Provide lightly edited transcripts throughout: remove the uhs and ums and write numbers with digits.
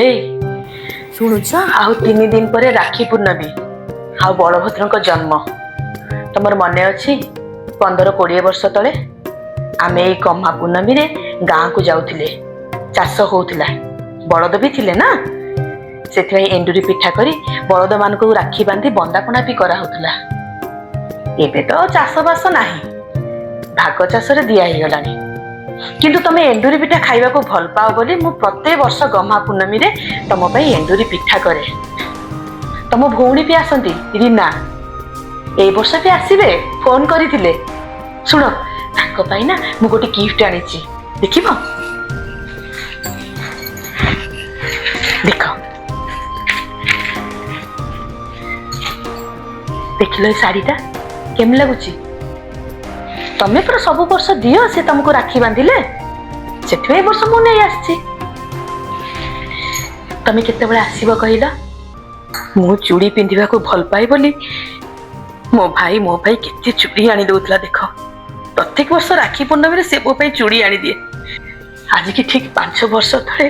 ଏଇ ଶୁଣୁଛ? ଆଉ 3 ଦିନ ପରେ ରାକ୍ଷୀ ପୂର୍ଣ୍ଣମୀ ଆଉ ବଳଭଦ୍ରଙ୍କ ଜନ୍ମ। ତମର ମନେ ଅଛି 15-20 ବର୍ଷ ତଳେ ଆମେ ଏଇ ଗହ୍ମା ପୂର୍ଣ୍ଣମୀରେ ଗାଁକୁ ଯାଉଥିଲେ। ଚାଷ ହଉଥିଲା, ବଳଦ ବି ଥିଲେ ନା, ସେଥିପାଇଁ ଏଣ୍ଡୁରି ପିଠା କରି ବଳଦ ମାନଙ୍କୁ ରାକ୍ଷୀ ବାନ୍ଧି ବନ୍ଦାପଣା ବି କରାହଉଥିଲା। ଏବେ ତ ଚାଷ ବାସ ନାହିଁ, ଭାଗ ଚାଷରେ ଦିଆ ହେଇଗଲାଣି। କିନ୍ତୁ ତମେ ଏଣ୍ଡୁରି ପିଠା ଖାଇବାକୁ ଭଲ ପାଅ ବୋଲି ମୁଁ ପ୍ରତ୍ୟେକ ବର୍ଷ ଗହ୍ମା ପୂର୍ଣ୍ଣମୀରେ ତମ ପାଇଁ ଏଣ୍ଡୁରି ପିଠା କରେ। ତମ ଭଉଣୀ ବି ଆସନ୍ତି, ରୀନା, ଏଇ ବର୍ଷ ବି ଆସିବେ, ଫୋନ କରିଥିଲେ। ଶୁଣ, ତାଙ୍କ ପାଇଁ ନା ମୁଁ ଗୋଟେ ଗିଫ୍ଟ ଆଣିଛି, ଦେଖିବ? ଦେଖ, ଦେଖିଲ ଏ ଶାଢୀଟା କେମିତି ଲାଗୁଛି? ତମେ ପୁରା ସବୁ ବର୍ଷ ଦିଅ ସେ ତମକୁ ରାକ୍ଷୀ ବାନ୍ଧିଲେ, ସେଥିପାଇଁ ଏ ବର୍ଷ ମୁଁ ନେଇ ଆସିଛି। ତମେ କେତେବେଳେ ଆସିବ କହିଲ? ମୁଁ ଚୁଡ଼ି ପିନ୍ଧିବାକୁ ଭଲ ପାଏ ବୋଲି ମୋ ଭାଇ ମୋ ପାଇଁ କେତେ ଚୁଡ଼ି ଆଣି ଦଉଥିଲା ଦେଖ। ପ୍ରତ୍ୟେକ ବର୍ଷ ରାକ୍ଷୀ ପୂର୍ଣ୍ଣମୀରେ ସେ ମୋ ପାଇଁ ଚୁଡ଼ି ଆଣିଦିଏ। ଆଜିକି ଠିକ 5 ବର୍ଷ ତଳେ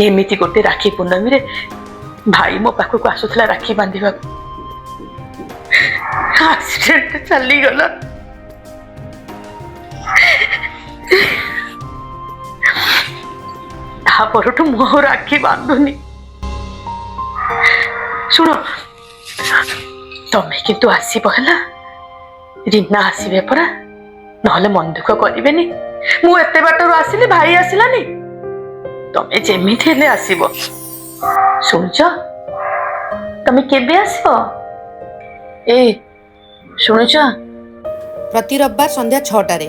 ଏମିତି ଗୋଟେ ରାକ୍ଷୀ ପୂର୍ଣ୍ଣମୀରେ ଭାଇ ମୋ ପାଖକୁ ଆସୁଥିଲା ରାକ୍ଷୀ ବାନ୍ଧିବାକୁ, ଆକ୍ସିଡେଣ୍ଟରେ ଚାଲିଗଲା। ତା ପରଠୁ ମୁଁ ଆଉ ରାକ୍ଷୀ ବାନ୍ଧୁନି। ଶୁଣ, ତମେ କିନ୍ତୁ ଆସିବ ହେଲା। ରୀନା ଆସିବେ ପରା, ନହେଲେ ମନ ଦୁଃଖ କରିବେନି। ମୁଁ ଏତେ ବାଟରୁ ଆସିଲି, ଭାଇ ଆସିଲାନି। ତମେ ଯେମିତି ହେଲେ ଆସିବ। ଶୁଣୁଛ, ତମେ କେବେ ଆସିବ? ଏ ଶୁଣୁଛ? ପ୍ରତି ରବିବାର ସନ୍ଧ୍ୟା 6ଟାରେ।